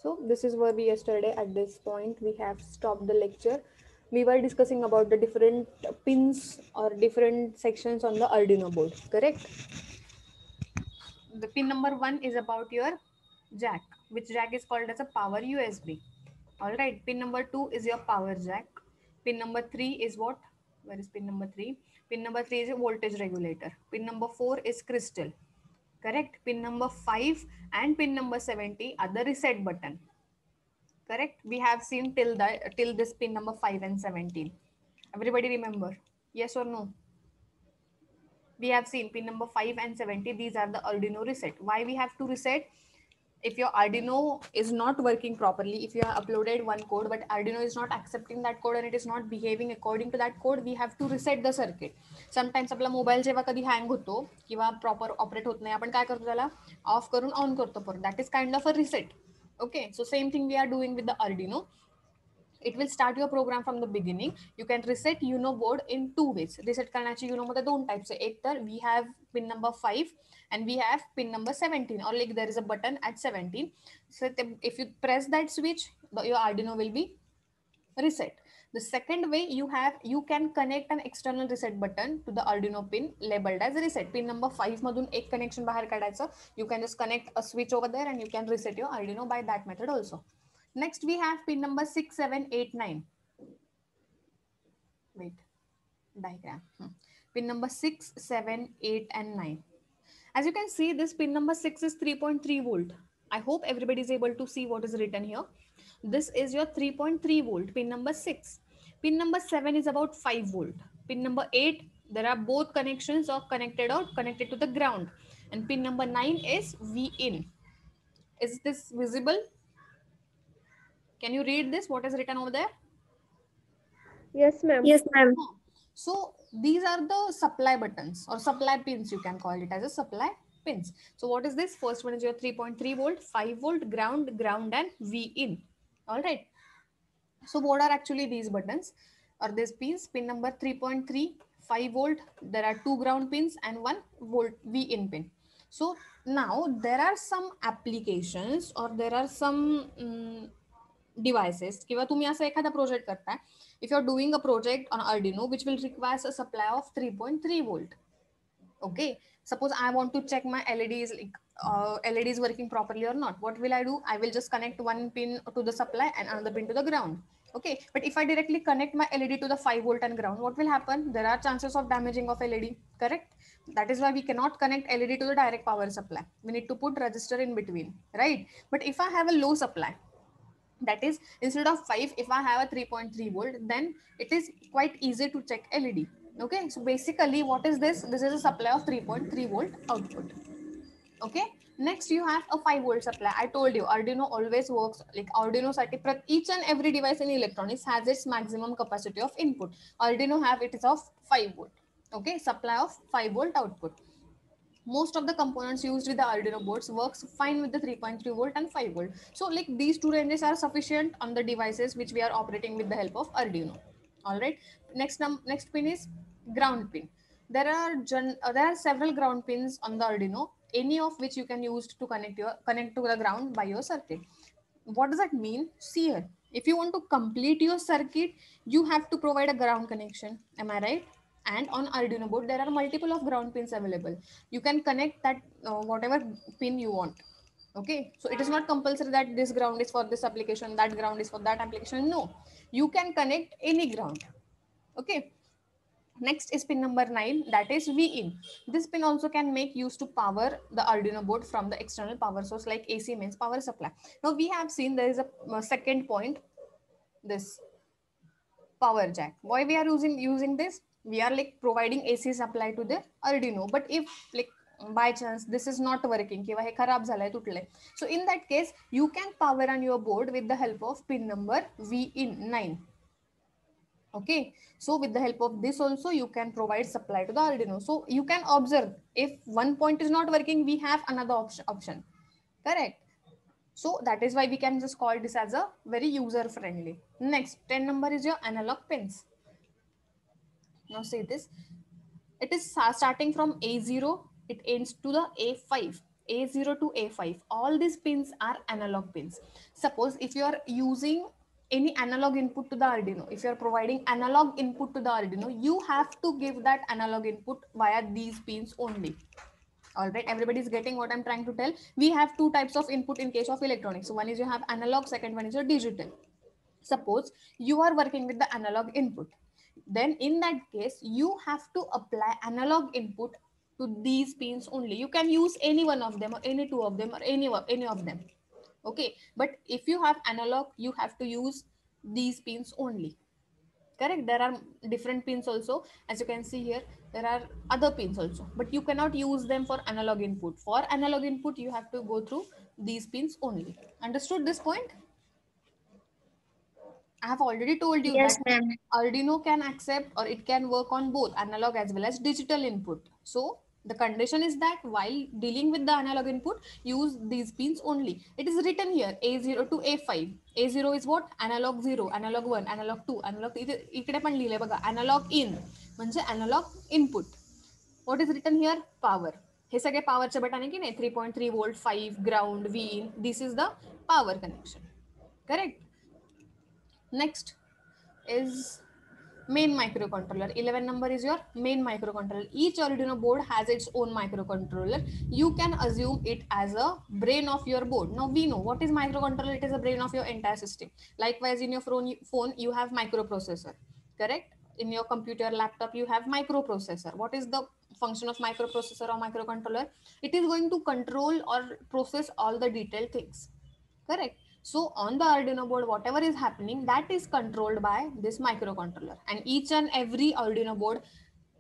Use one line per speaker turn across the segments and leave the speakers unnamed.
So this is where we yesterday at this point we have stopped the lecture. We were discussing about the different pins or different sections on the Arduino board, correct? The pin number 1 is about your jack, which jack is called as a power USB. All right, pin number 2 is your power jack. Pin number 3 is what? Where is pin number 3? Pin number 3 is a voltage regulator. Pin number 4 is crystal. Correct. Pin number 5 and pin number 70 are the reset button. Correct. We have seen till this pin number 5 and 17. Everybody remember? Yes or no? We have seen pin number 5 and 70. These are the Arduino reset. Why we have to reset? If your Arduino is not working properly, if you have uploaded one code but Arduino is not accepting that code and it is not behaving according to that code, we have to reset the circuit. Sometimes आपला mobile जेव्हा कधी hang होतो किंवा proper operate होत नाही, आपण काय करतो, त्याला ऑफ करून ऑन करतो परत. That is kind of a reset. Okay, so same thing we are doing with the Arduino. It will start your program from the beginning. You can reset Uno board in two ways. Reset करण्याचे Uno मध्ये दोन types आहे. एक तर we have pin number 5 and we have pin number 17, or like there is a button at 17. So if you press that switch, your Arduino will be reset. The second way you can connect an external reset button to the Arduino pin labeled as reset. Pin number 5 मधून एक connection बाहेर काढायचं. You can just connect a switch over there and you can reset your Arduino by that method also. Next we have pin number 6, 7, 8, 9. Wait, diagram. Pin number 6, 7, 8 and 9. As you can see, this pin number 6 is 3.3 volt. I hope everybody is able to see what is written here. This is your 3.3 volt, pin number 6. Pin number 7 is about 5 volt. Pin number 8, there are both connections or connected to the ground. And pin number 9 is V in. Is this visible? Can you read this? What is written over there?
Yes, ma'am.
Yes, ma'am.
So these are the supply buttons or supply pins. You can call it as a supply pins. So what is this? First one is your 3.3 volt, 5 volt, ground, and V in. All right. So what are actually these buttons or these pins? Pin number 3.3, 5 volt. There are two ground pins and one volt V in pin. So now there are some applications or there are some devices किंवा तुम्ही असं एखादा project करताय. If you're doing a project on Arduino which will require a supply of 3.3 volt. Okay, suppose I want to check my LEDs, like LED is working properly or not. What will I do? I will just connect one pin to the supply and another pin to the ground. Okay, but if I directly connect my LED to the 5 volt and ground, what will happen? There are chances of damaging of LED, correct? That is why we cannot connect LED to the direct power supply. We need to put resistor in between, right? But if I have a low supply, that is, instead of 5, if I have a 3.3 volt, then it is quite easy to check LED. Okay, so basically what is this? This is a supply of 3.3 volt output. Okay, next you have a 5 volt supply. I told you Arduino always works like Arduino साठी each and every device in electronics has its maximum capacity of input. Arduino have it is of 5 volt. Okay, supply of 5 volt output. Most of the components used with the Arduino boards works fine with the 3.3 volt and 5 volt. So like these two ranges are sufficient on the devices which we are operating with the help of Arduino. All right. Next pin is ground pin. There are several ground pins on the Arduino, any of which you can use to connect to the ground by your circuit. What does that mean? See here. If you want to complete your circuit, you have to provide a ground connection. Am I right? And on Arduino board, there are multiple of ground pins available. You can connect that whatever pin you want. Okay, so it is not compulsory that this ground is for this application, that ground is for that application. No, you can connect any ground. Okay. Next is pin number 9, that is V in. This pin also can make use to power the Arduino board from the external power source like AC means power supply. Now we have seen there is a second point, this power jack. Why we are using this? We are like providing AC supply to the Arduino. But if like by chance this is not working, किंवा हे खराब झालंय, तुटलंय, so in that case you can power on your board with the help of pin number V in 9. Okay, so with the help of this also you can provide supply to the Arduino. So you can observe if one point is not working, we have another option. Correct. So that is why we can just call this as a very user friendly. Next 10 number is your analog pins. Now see this, it is starting from A0, it ends to the A5. A0 to A5, all these pins are analog pins. Suppose if you are using any analog input to the Arduino, if you are providing analog input to the Arduino, you have to give that analog input via these pins only. All right, everybody is getting what I'm trying to tell. We have two types of input in case of electronics. So one is you have analog, second one is your digital. Suppose you are working with the analog input, then in that case you have to apply analog input to these pins only. You can use any one of them or any two of them or any of them. Okay, but if you have analog, you have to use these pins only. Correct? There are different pins also. As you can see here, there are other pins also, but you cannot use them for analog input. For analog input, you have to go through these pins only. Understood this point? I have already told you
Yes,
that
ma'am.
Arduino can accept or it can work on both analog as well as digital input. So the condition is that while dealing with the analog input, use these pins only. It is written here A0 to A5. A0 is what? Analog 0, analog 1, analog 2, analog इकडे पण लिहिले बघा analog in म्हणजे analog input. What is written here? Power. हे सगळे पॉवरचे button आहे की नाही 3.3 volt, 5 ground, V in. This is the power connection. Correct? Next is main microcontroller. 11 number is your main microcontroller. Each Arduino board has its own microcontroller. You can assume it as a brain of your board. Now we know what is microcontroller. It is a brain of your entire system. Likewise, in your phone you have microprocessor. Correct? In your computer, laptop, you have microprocessor. What is the function of microprocessor or microcontroller? It is going to control or process all the detailed things. Correct? So on the Arduino board, whatever is happening, that is controlled by this microcontroller. And each and every Arduino board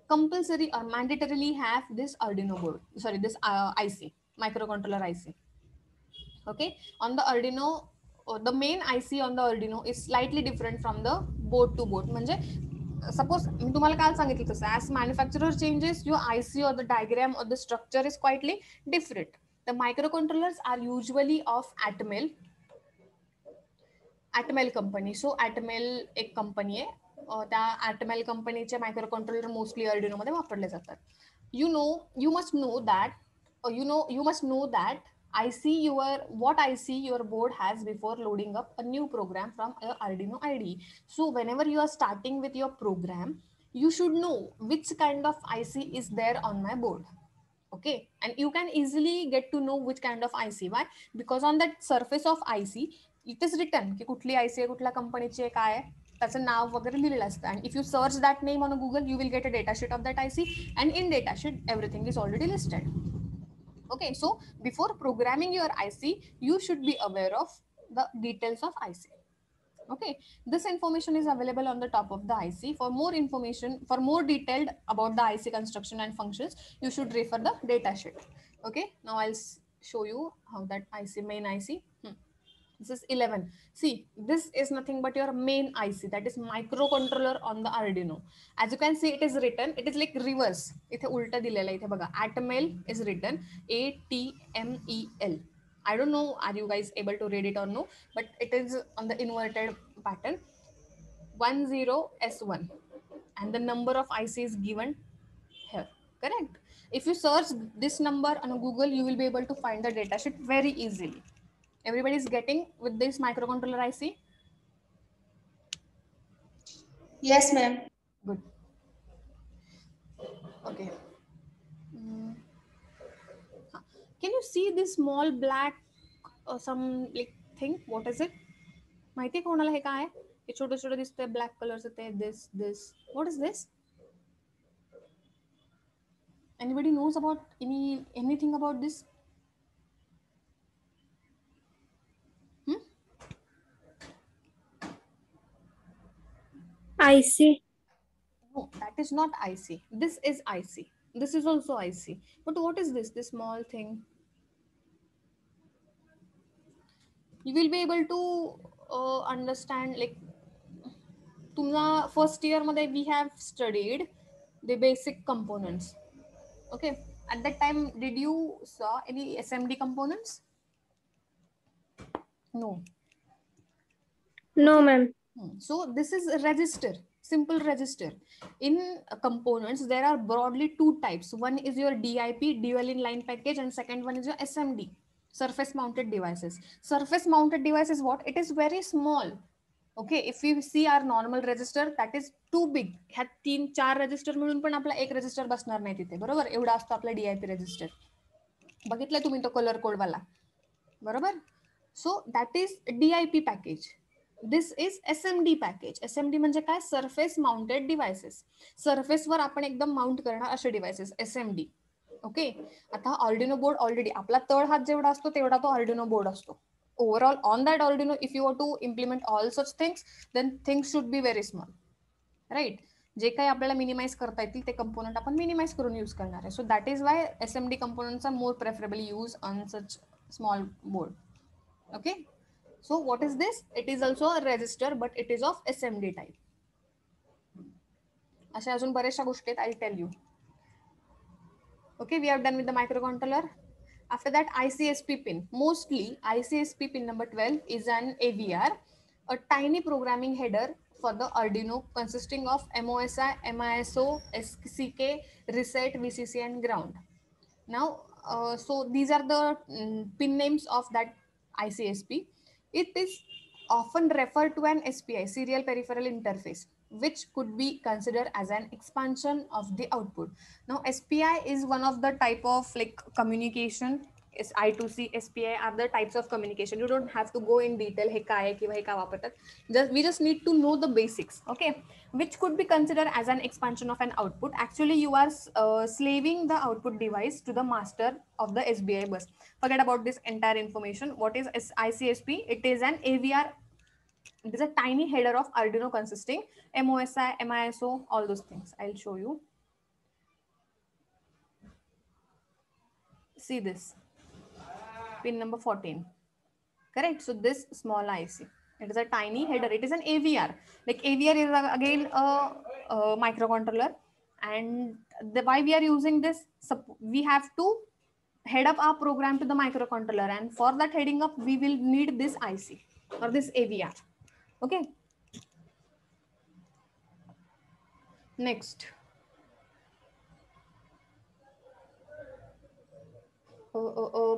compulsory or mandatorily have this Arduino board. Sorry, this IC, microcontroller IC. Okay. On the Arduino, the main IC on the Arduino is slightly different from the board to board. म्हणजे suppose मी तुम्हाला काल सांगितलं तसं as manufacturer changes, your IC or the diagram or the structure is quietly different. The microcontrollers are usually of Atmel company. So Atmel एक company आहे. त्या Atmel कंपनीचे micro controller mostly Arduino मध्ये वापरले जातात. You must know that you must know that what IC your board has before loading up a new program from your Arduino IDE. So whenever you are starting with your program, you should know which kind of IC is there on my board. Okay, and you can easily get to know which kind of IC. Why? Because on that surface of IC it is written की कुठली IC आहे, कुठल्या कंपनीची आहे, काय आहे, त्याचं नाव वगैरे लिहिलेलं असतं. And if you search that name on Google, you will get a data sheet of that IC, and in data sheet everything is already listed. Okay, so before programming your IC, you should be aware of the details of IC. Okay, this information is available on the top of the IC. For more information, for more detailed about the IC construction and functions, you should refer the data sheet. Okay, now I'll show you how that main IC. This is 11. See, this is nothing but your main IC, that is microcontroller on the Arduino. As you can see, it is written, it is like reverse. इथे उलटा दिलेला इथे बघा. Atmel is written ATMEL. I don't know, are you guys able to read it or no? But it is on the inverted pattern. 10S1. And the number of IC is given here. Correct? If you search this number on Google, you will be able to find the datasheet very easily. Everybody is getting with this microcontroller IC?
Yes, ma'am.
Good. Okay. Can you see this small black some like thing? What is it? माहिती कोणाला हे काय आहे? हे छोटे छोटे दिसते black colors ते this. What is this? Anybody knows about anything about this?
IC.
No, that is not IC. This is IC. This is also IC. But what is this? This small thing. You will be able to understand, like, first year we have studied the basic components. Okay, at that time did you saw any SMD components? No.
No, ma'am.
So this is a register. simple register. In components, there are broadly two types. One is your DIP, dual inline package, and second one is your SMD, surface mounted devices. Surface mounted device is what? It is very small. Okay, if you see our normal register that is too big. ह्या 3-4 register मिळून पण आपला एक register बसणार नाही तिथे, बरोबर. एवढा असतो आपला DIP रजिस्टर. बघितलं तुम्ही तो कलर कोड वाला, बरोबर. सो that is DIP package. This is SMD package. SMD म्हणजे काय? Surface mounted devices. सरफेसवर आपण एकदम माउंट करणार असे डिव्हायसेस, SMD. ओके. आता ऑर्डिनो बोर्ड ऑलरेडी आपला तळ हात जेवढा असतो तेवढा तो ऑर्डिनो बोर्ड असतो. Overall on that Arduino, if you want to implement all such things, then things should be very small, right? जे काही आपल्याला मिनिमाइज करता येतील ते कंपोनंट आपण मिनिमाइज करून यूज करणार आहे. So that is why SMD components are more preferably use on such small board. Okay. So what is this? It is also a register but it is of SMD type. अशा अजून बऱ्याचशा गोष्टी आहेत, I tell you. Okay, we have done with the microcontroller. After that, ICSP pin. Mostly ICSP pin number 12 is an AVR, a tiny programming header for the Arduino consisting of MOSI, MISO, SCK, reset, VCC and ground. Now, so these are the pin names of that ICSP. It is often referred to an SPI, serial peripheral interface, which could be considered as an expansion of the output. Now, SPI is one of the type of like communication. Is I2C, SPI are the types of communication. You don't have to go in detail. He काय किंवा हे का वापरतात. We just need to know the basics. Okay, which could be considered as an expansion of an output. Actually, you are slaving the output device to the master of the SPI bus. Forget about this entire information. What is ICSP? It is an AVR. It is a tiny header of Arduino consisting MOSI, MISO, all those things. I'll show you. See this. Pin number 14. Correct? So this small IC. It is a tiny header. It is an AVR. Like AVR is again a microcontroller. And why we are using this? We have to head up our program to the microcontroller. And for that heading up, we will need this IC or this AVR. Okay. Next.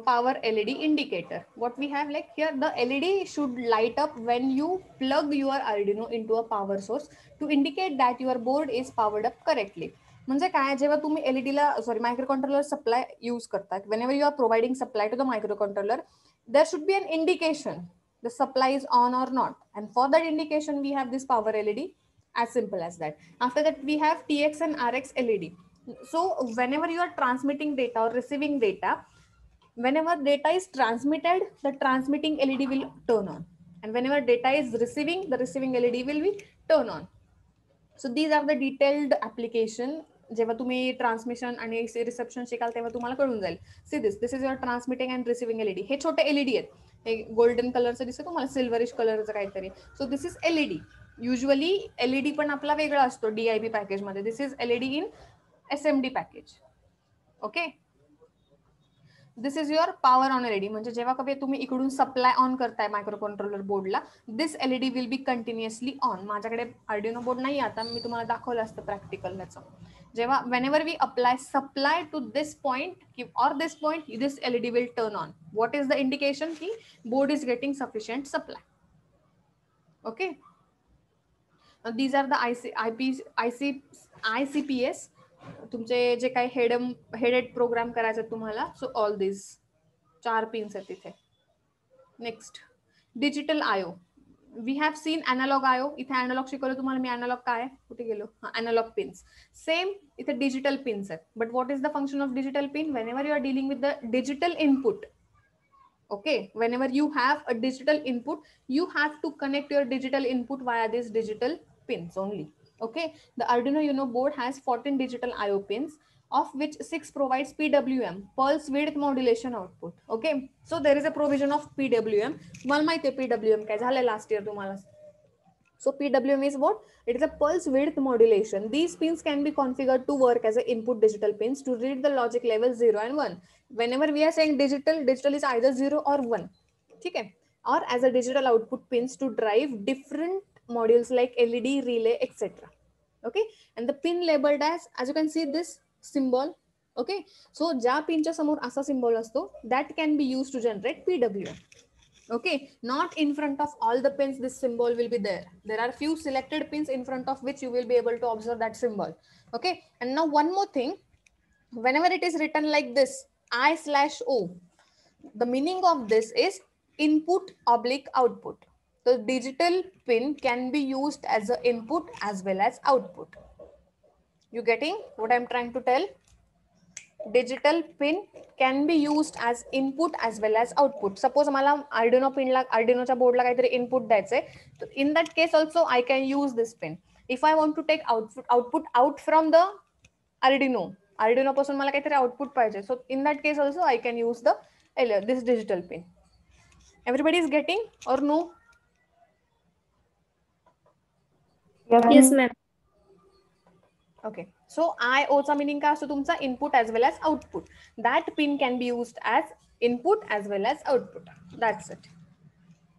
Power LED indicator. What we have, like here, the LED should light up when you plug your Arduino into a power source to indicate that your board is powered up correctly. म्हणजे काय, जेव्हा तुम्ही LED ला microcontroller supply use करता, whenever you are providing supply to the microcontroller, there should be an indication the supply is on or not, and for that indication we have this power LED. As simple as that. After that, we have TX and RX LED. So whenever you are transmitting data or receiving data, whenever data is transmitted, the transmitting LED will turn on, and whenever data is receiving, the receiving LED will be turn on. So these are the detailed application. जेव्हा तुम्ही transmission आणि reception शिकाल तेव्हा तुम्हाला कळून जाईल. See this is your transmitting and receiving LED. हे छोटे LED आहेत. हे गोल्डन कलरचं दिसतं तुम्हाला, सिल्वरिश कलरचं काहीतरी. So this is LED. Usually LED पण आपला वेगळा असतो DIP पॅकेज मध्ये. This is LED in SMD package. Okay. This is your power on LED. म्हणजे जेव्हा कधी तुम्ही इकडून सप्लाय ऑन करताय मायक्रोकंट्रोलर बोर्डला, this LED will be continuously on. माझ्याकडे Arduino बोर्ड नाही, आता मी तुम्हाला दाखवलं असतं प्रॅक्टिकल त्याचं. जेव्हा whenever we apply supply to this point or this point, this LED will turn on. What is the indication? Ki board is getting sufficient supply. Okay. These are the ICPS. तुमचे जे काही headed programme करायचे तुम्हाला. So all this 4 pins आहेत तिथे. Next, digital IO. We have seen analog IO. इथे analog शिकवलं तुम्हाला मी. analog काय, कुठे गेलो? Analog pins. Same इथे digital pins आहेत. But what is the function of digital pin? Whenever you are dealing with the digital input, okay, whenever you have a digital input, you have to connect your digital input via these digital pins only. Okay, the Arduino Uno board has 14 digital IO pins, of which 6 provides PWM, pulse width modulation output. Okay, so there is a provision of PWM. तुम्हाला माहिती आहे PWM काय झालं last year तुम्हाला. So PWM is what? It is a pulse width modulation. These pins can be configured to work as a input digital pins to read the logic level 0 and 1. Whenever we are saying digital is either 0 or 1. Okay? Or as a digital output pins to drive different modules like LED, relay, etc. Okay, and the pin labeled as you can see this symbol. Okay, so ज्या पिनच्या समोर असा symbol असतो, that can be used to generate PWM. Okay, not in front of all the pins this symbol will be there. There are few selected pins in front of which you will be able to observe that symbol. Okay, and now one more thing, whenever it is written like this I/O, the meaning of this is input oblique output. The digital pin can be used as an input as well as output. You getting what I'm trying to tell? Digital pin can be used as input as well as output. Suppose मला Arduino pin ला Arduinoच्या board ला काहीतरी input द्यायचंय, so in that case also I can use this pin. If I want to take output out from the Arduino पासून मला काहीतरी output पाहिजे, so in that case also I can use this digital pin. Everybody is getting or no?
Yes, ma'am.
Okay, so I/O चा meaning काय असतो तुमचा? Input as well as output. That pin can be used as input as well as output. That's it.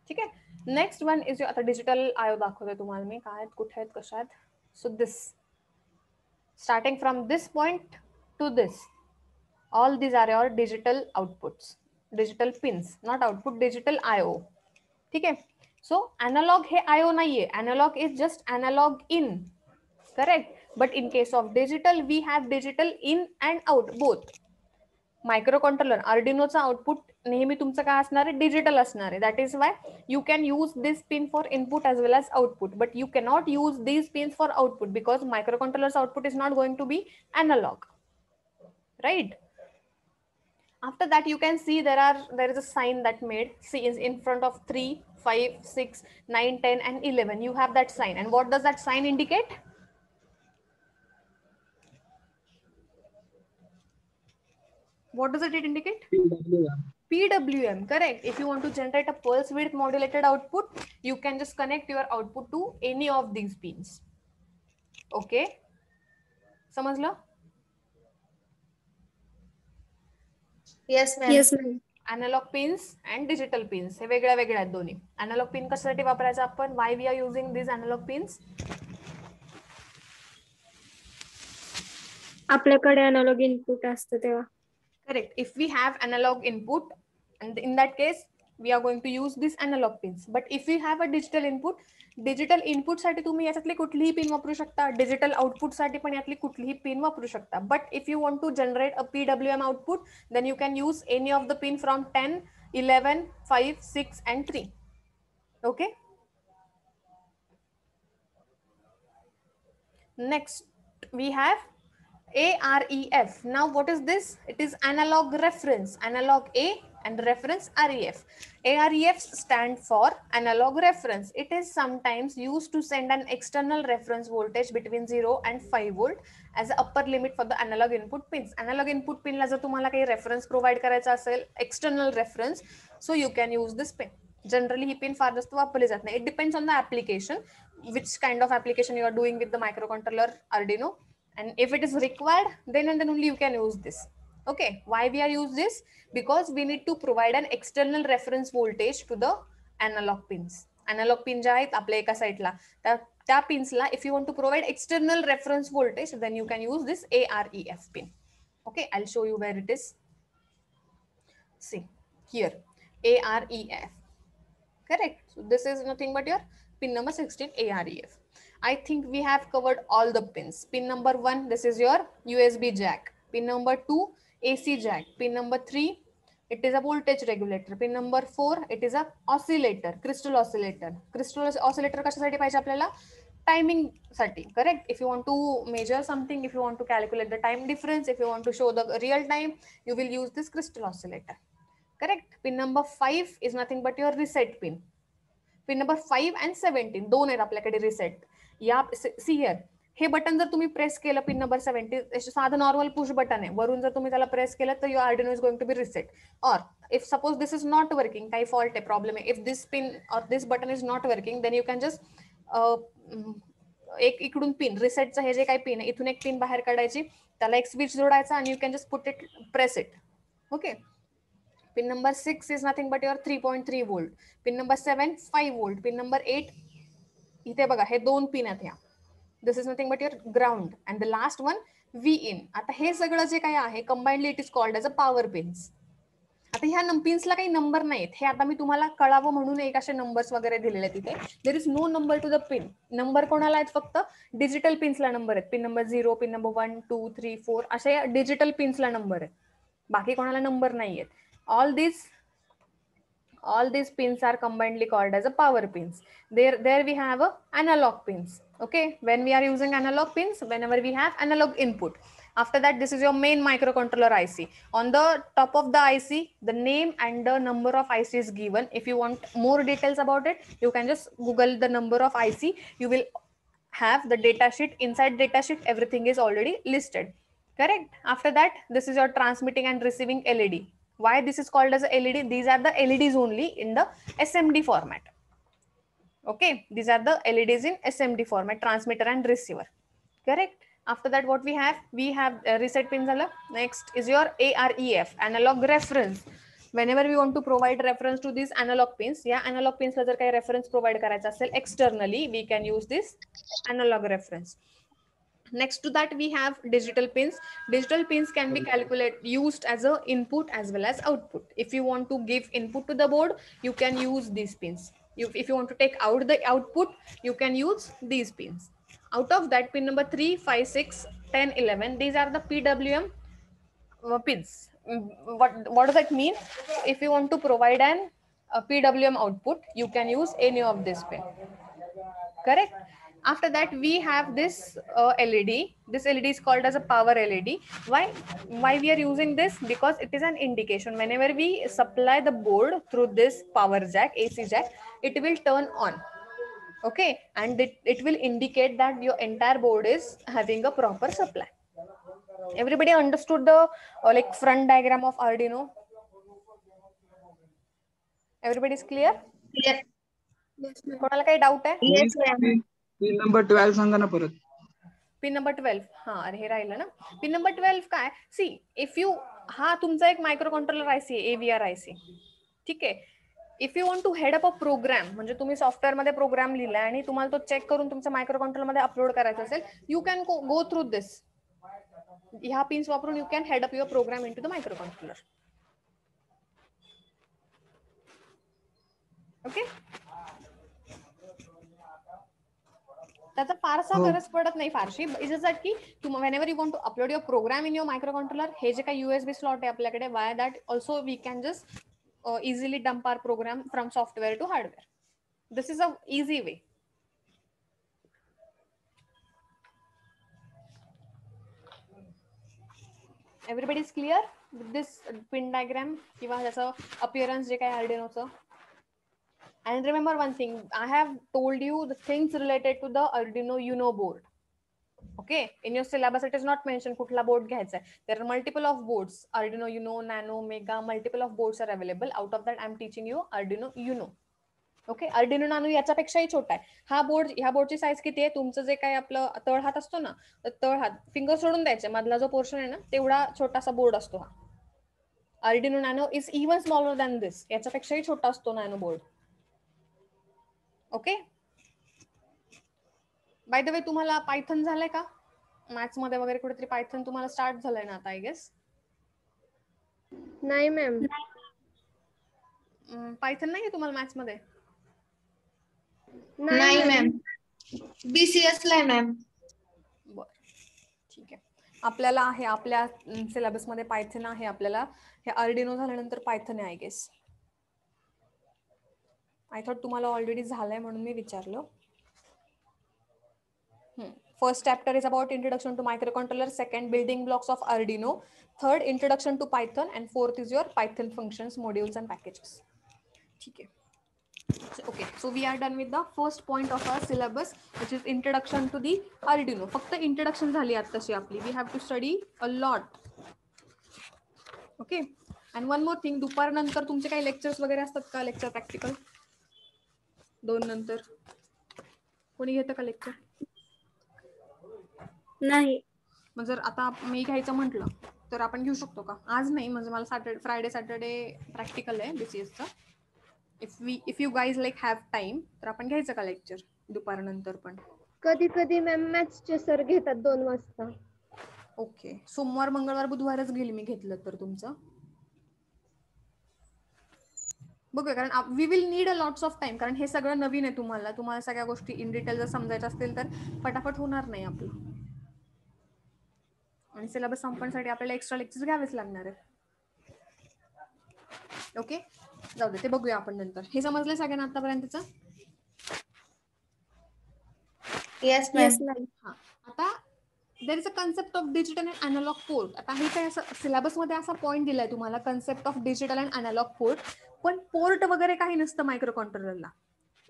ठीक आहे. Next one is your आता digital I/O दाखवते तुम्हाला मी काय कुठे आहेत कशा आहेत. So this starting from this point to this, all these are your digital outputs, digital pins, not output, digital I/O. ठीक आहे. So analog हे I/O नाहीये. Analog is just analog in. Correct, but in case of digital we have digital in and out both. Microcontroller Arduinoचा output नेहमी तुमचं काय असणार आहे? Digital असणार आहे. That is why you can use this pin for input as well as output, but you cannot use these pins for output because microcontroller's output is not going to be analog, right? After that you can see there is a sign that made, see, is in front of 3, 5, 6, 9, 10 and 11. You have that sign, and what does that sign indicate? What does it indicate? PWM, correct. If you want to generate a pulse width modulated output, you can just connect your output to any of these pins. Okay, समजलं?
Yes, ma'am.
Yes, ma'am.
Analog pins and digital pins हे वेगळ्या वेगळ्या आहेत दोन्ही. Analog pin कशासाठी वापरायचं आपण? Why we are using these analog pins?
आपल्याकडे analogue input असतं तेव्हा.
Correct. If we have analog input, and in that case we are going to use these analog pins. But if we have a digital input साठी तुम्ही याच्यातली कुठलीही pin वापरू शकता. Digital output साठी पण यातली कुठलीही पिन वापरू शकता. But if you want to generate a PWM output, then you can use any of the pin from 10, 11, 5, 6 and 3. Okay. Next we have AREF. Now what is this? It is analog reference, analog A and reference REF. AREF stand for analog reference. It is sometimes used to send an external reference voltage between 0 and 5 volt as a upper limit for the analog input pins. Analog input pin ला जर तुम्हाला काही reference provide करायचा असेल, external reference, so you can use this pin. Generally he pin फार जास्त वापरली जात नाही. It depends on the application, which kind of application you are doing with the microcontroller Arduino. And if it is required, then and then only you can use this. Okay, why we are use this? Because we need to provide an external reference voltage to the analog pins. Analog pin ज्या आहेत आपल्या एका साईडला, त्या pinsला if you want to provide external reference voltage, then you can use this AREF pin. Okay, I'll show you where it is. See here, AREF. Correct. So this is nothing but your pin number 16, AREF. I think we have covered all the pins. Pin number 1, this is your USB jack. Pin number 2, AC jack. Pin number 3, it is a voltage regulator. Pin number 4, it is a oscillator, crystal oscillator. Crystal oscillator कशासाठी पाहिजे आपल्याला? Timing साठी, correct? If you want to measure something, if you want to calculate the time difference, if you want to show the real time, you will use this crystal oscillator. Correct? Pin number 5 is nothing but your reset pin. Pin number 5 and 17 दोन आहेत आपल्याकडे reset. या see here, hey button जर तुम्ही press केलं pin number 70, साधं normal push button आहे, वरून जर तुम्ही त्याला प्रेस केलं तर your Arduino is going to be reset. और if suppose this is not working, काही फॉल्ट आहे, प्रॉब्लेम आहे, इफ दिस पिन और this button is not working, then you can just एक इकडून पिन रिसेटचं हे जे काही पिन आहे इथून एक पिन बाहेर काढायची, त्याला एक स्विच जोडायचा आणि you can just put it, press it. Okay. Pin number 6 is nothing but your 3.3 volt. Pin number 7, 5 volt. Pin number 8, इथे बघा हे दोन पिन आहेत ह्या. This is nothing but your ground and the last one V in. आता हे सगळं जे काही आहे combinedly it is called as a power pins. आता ह्या पिन्सला काही नंबर नाहीत, हे आता मी तुम्हाला कळावं म्हणून एक असे नंबर्स वगैरे दिलेले आहेत तिथे. There is no number to the pin. Number कोणाला आहेत? फक्त डिजिटल पिन्सला नंबर आहेत. पिन नंबर 0, पिन नंबर 1, 2, 3, 4 असे डिजिटल पिन्सला नंबर आहेत. बाकी कोणाला नंबर नाही आहेत. all these pins are combinedly called as a power pins. There we have a analog pins. Okay, when we are using analog pins, whenever we have analog input. After that, this is your main microcontroller IC. On the top of the IC, the name and the number of IC is given. If you want more details about it, you can just Google the number of IC. You will have the data sheet. Inside data sheet, everything is already listed. Correct. After that, this is your transmitting and receiving LED. Why this is called as a LED? These are the LEDs only in the SMD format. Okay, these are the LEDs in SMD format, transmitter and receiver. Correct. After that, what we have reset pins. Next is your AREF, analog reference. Whenever we want to provide reference to these analog pins, yeah, analog pins ला जर काही reference provide करायचा असेल externally, we can use this analog reference. Next to that, we have digital pins. Digital pins can be used as a input as well as output. If you want to give input to the board, you can use these pins. If you want to take out the output, you can use these pins. Out of that, pin number 3, 5, 6, 10, 11, these are the PWM pins. What does that mean? If you want to provide a PWM output, you can use any of this pin. Correct. After that, we have this LED. This LED is called as a power LED. Why we are using this? Because it is an indication. Whenever we supply the board through this power jack, AC jack, it will turn on. Okay, and it will indicate that your entire board is having a proper supply. Everybody understood the like front diagram of Arduino? Everybody is clear?
Yes.
कोणाला काही doubt आहे?
Yes, ma'am.
Pin number 12 सांगा ना परत.
Pin number 12. हा, अरे हे राहिलं ना. Pin number 12 काय? सी इफ यू, हा तुमचा एक मायक्रो कंट्रोलर आयसी आहे, AVR IC. ठीक आहे. If you want to head up a program, म्हणजे तुम्ही सॉफ्टवेअर मध्ये प्रोग्राम लिहिलाय आणि तुम्हाला तो चेक करून तुमच्या मायक्रो कंट्रोलर मध्ये अपलोड करायचा असेल, you can go through this. ह्या पिन्स वापरून you can head up your program into the microcontroller. Okay, त्याचा फारसा गरज पडत नाही फारशी. इज दॅट की whenever you want to upload your program in your microcontroller, हे जे काही USB slot आहे आपल्याकडे, via that also we can just easily dump our program from software to hardware. This is a easy way. Everybody is clear with this pin diagram किंवा त्याचं appearance जे काही Arduinoचं? And remember one thing, I have told you the things related to the Arduino Uno board. Okay, in your syllabus it is not mentioned कुठला board घ्यायचा आहे. There are multiple of boards, Arduino Uno, Nano, Mega, multiple of boards are available. Out of that I am teaching you Arduino Uno. Okay, Arduino Nano याच्यापेक्षाही छोटा आहे. ह्या बोर्डची size किती आहे? तुमचं जे काही आपलं तळहात असतो ना, तळहात फिंगर सोडून द्यायचे, मधला जो पोर्शन आहे ना तेवढा छोटासा बोर्ड असतो हा. Arduino Nano is even smaller than this. याच्यापेक्षाही छोटा असतो nano board. Okay, by the way तुम्हाला पायथन झालंय का? मॅथ्स मध्ये वगैरे कुठेतरी पायथन तुम्हाला स्टार्ट झालंय ना आता, आय गेस?
नाही मॅम.
पायथन नाही आहे तुम्हाला मॅथ्स मध्ये?
नाही मॅम. BCS ला आहे मॅम.
बर, ठीक आहे. आपल्याला आहे, आपल्या सिलेबस मध्ये पायथन आहे. आपल्याला हे Arduino झाल्यानंतर पायथन आहे आय गेस. आय थॉट तुम्हाला ऑलरेडी झालंय म्हणून मी विचारलं. First chapter is about introduction to microcontroller, second building blocks of Arduino, third introduction to Python, and fourth is your Python functions, modules and packages. Okay. Okay, so we are done with the first point of our syllabus, which is introduction to the Arduino. फक्त introduction झाली आत्ताशी आपली. We have to study a lot. Okay, and one more thing, दुपार नंतर तुमचे काही lectures वगैरे असतात का? Lecture practical 2 नंतर कोणी घेतं का lecture?
नाही.
मग जर आता मी घ्यायचं म्हटलं तर आपण घेऊ शकतो का? आज नाही, म्हणजे मला फ्रायडे सॅटर्डे प्रॅक्टिकल आहे BCSचं. If you guys like have time तर आपण घ्यायचं का लेक्चर दुपारनंतर पण?
कधी कधी मॅम मॅथ्सचे सर घेतात 2 वाजता.
ओके, सोमवार मंगळवार बुधवारच घेईल मी घेतलं तर तुमचं. बघूया, कारण we will need a lots of time, कारण हे सगळं नवीन आहे तुम्हाला सगळ्या गोष्टी इन डिटेल जर समजायच्या असतील तर फटाफट होणार नाही आपलं. आणि सिलेबस संपण्यासाठी आपल्याला एक्स्ट्रा लेक्चर्स घ्यावेच लागणार आहेत. ओके, जाऊ दे, ते बघूया आपण नंतर. हे समजलंय सगळ्यांना आतापर्यंतचं?
Yes,
yes
ma'am.
मॅम.
हा, आता there is a concept of digital and analog port. आता हे काय असं सिलेबसमध्ये असा पॉईंट दिलाय तुम्हाला, concept of digital and analog port. पण पोर्ट वगैरे काही नसतं मायक्रो कंट्रोलरला.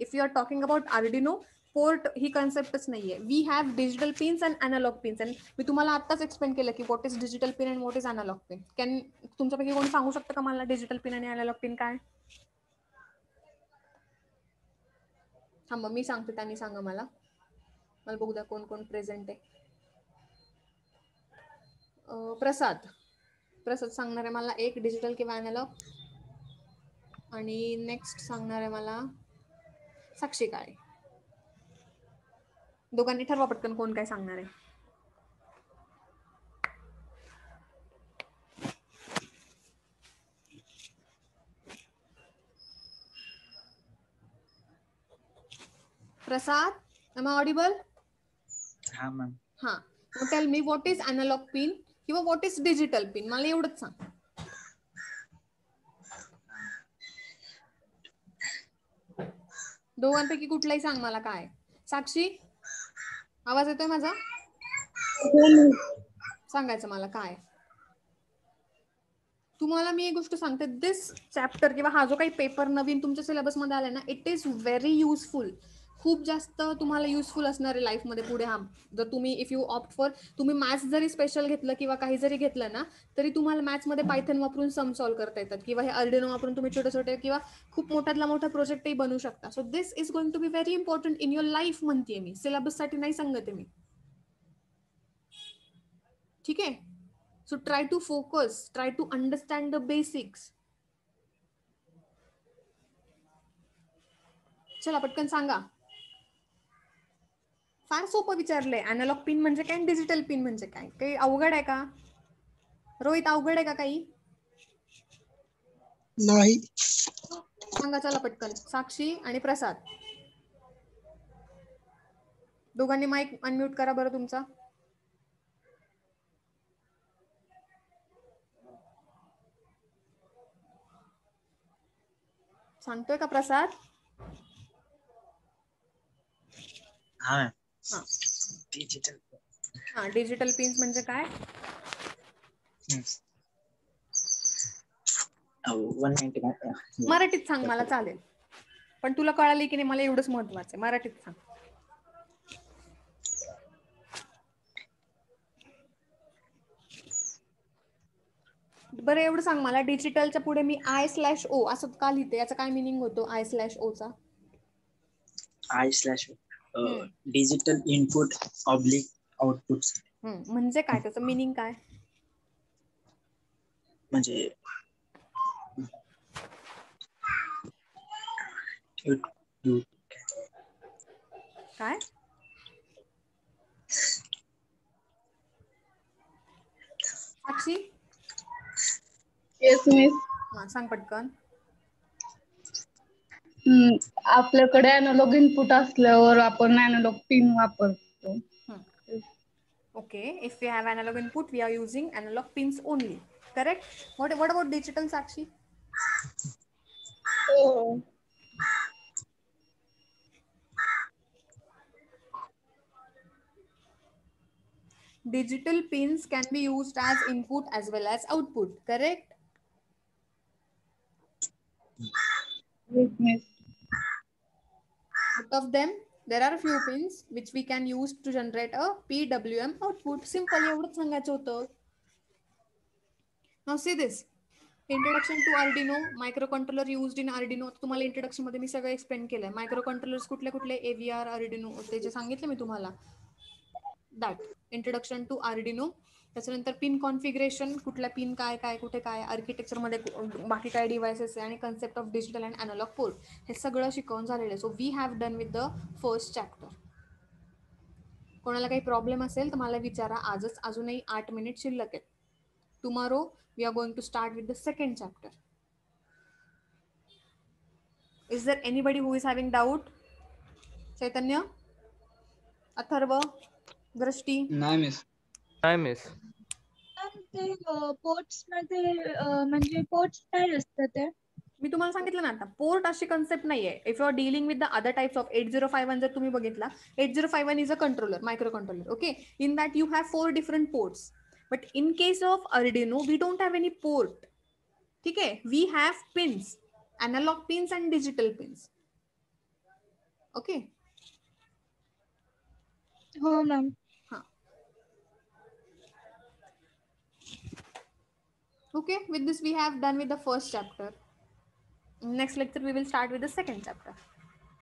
If you are talking about Arduino, port ही कन्सेप्टच नाहीये. We have digital pins and analog pins. आणि मी तुम्हाला आत्ताच एक्सप्लेन केलं की what is digital pin and what is analog pin. Can तुमच्यापैकी कोणी सांगू शकतं का मला डिजिटल पिन आणि अॅनालॉग पिन काय? हा, मग मी सांगते, त्यांनी सांगा मला बघू द्या कोण कोण प्रेझेंट आहे. प्रसाद सांगणार आहे मला एक डिजिटल किंवा अॅनालॉग. आणि नेक्स्ट सांगणार आहे मला साक्षी काळे. दोघांनी ठरवा पटकन कोण काय सांगणार आहे. Prasad, am I audible?
हा मॅम.
हा, tell me what is analog pin किंवा व्हॉट इज डिजिटल पिन. मला एवढंच सांग. दोघांपैकी कुठलाही सांग मला काय. साक्षी, आवाज येतोय माझा? सांगायचं मला काय. तुम्हाला मी एक गोष्ट सांगते, दिस चॅप्टर किंवा हा जो काही पेपर नवीन तुमच्या सिलेबसमध्ये आलाय ना, इट इज व्हेरी युजफुल. खूप जास्त तुम्हाला युजफुल असणार आहे लाईफमध्ये पुढे. हा, जर तुम्ही इफ यू ऑप्ट फॉर, तुम्ही मॅथ्स जरी स्पेशल घेतलं किंवा काही जरी घेतलं ना, तरी तुम्हाला मॅथ्समध्ये पायथन वापरून सम सॉल्व्ह करता येतात, किंवा हे अर्डिनो वापरून तुम्ही छोटे छोटे किंवा खूप मोठ्यातला मोठा प्रोजेक्टही बनवू शकता. So this is going to be very important in your life म्हणते मी, सिलेबससाठी नाही सांगते मी. ठीक आहे? So try to focus, try to understand the basics. चला पटकन सांगा. फार सोपं विचारलंय. अॅनालॉग पिन म्हणजे काय, डिजिटल पिन म्हणजे काय? काही अवघड आहे का? रोहित, अवघड आहे का काही?
नाही.
सांगा चला पटकन. साक्षी आणि प्रसाद, दोघांनी माईक अनम्यूट करा बरं तुमचा. सांगतोय का प्रसाद?
हा मॅम.
हा
डिजिटल.
हा, डिजिटल पिन्स म्हणजे काय?
190.
मराठीत सांग मला चालेल, पण तुला कळाली की नाही मला एवढंच महत्वाचं आहे. मराठीत सांग. बरं एवढं सांग मला, डिजिटलच्या पुढे मी I/O असं का लिहिते, याचा काय मिनिंग होतो I/O चा?
I/, digital input oblique output.
म्हणजे काय, त्याचं मिनिंग काय?
म्हणजे
काय? साक्षी,
येस मिस.
हा सांग पटकन.
आपल्याकडे अॅनालॉग इनपुट असल्यावर आपण अॅनालॉग पिन वापरतो.
Okay, if we have analog input, we are using analog pins only. Correct? What about digital, Sakshi? Digital pins can be used as input as well as output. Correct?
Yes, miss.
Out of them, there are a few pins which we can use to generate a PWM output. Simple, एवढंच सांगायचं होतं. Now see this. Introduction to Arduino, microcontroller used in Arduino. तुम्हाला introduction मध्ये मी सगळं explain केलंय. Microcontrollers कुठले कुठले, AVR, Arduino, ते जे सांगितलं मी तुम्हाला. That introduction to Arduino. त्याच्यानंतर पिन कॉन्फिगरेशन, कुठल्या पिन काय काय कुठे काय, आर्किटेक्चर मध्ये बाकी काय डिव्हाइसेस आहे, आणि concept of digital and analog port, हे सगळं शिकवून झालेलं आहे. So we have done with the first chapter. कोणाला काही प्रॉब्लेम असेल तर मला विचारा. आजच अजूनही 8 मिनिट शिल्लक आहेत. Tomorrow we are going to start with the second chapter. Is there anybody who is having doubt? Chaitanya, Atharva, Drishti?
नाही मिस.
नाही मिस.
ते पोर्ट्स मध्ये म्हणजे पोर्ट्स काय असतं ते?
मी तुम्हाला सांगितलं ना आता, पोर्ट अशी कन्सेप्ट नाहीये. If you are dealing with the other types of 8051 जर तुम्ही बघितला, 8051 is a controller, microcontroller. Okay, in that you have 4 different ports. But in case of Arduino we don't have any port. ठीक आहे, we have pins, analog pins and digital pins. Okay.
हो ma'am.
Okay, with this we have done with the first chapter. Next lecture we will start with the second chapter.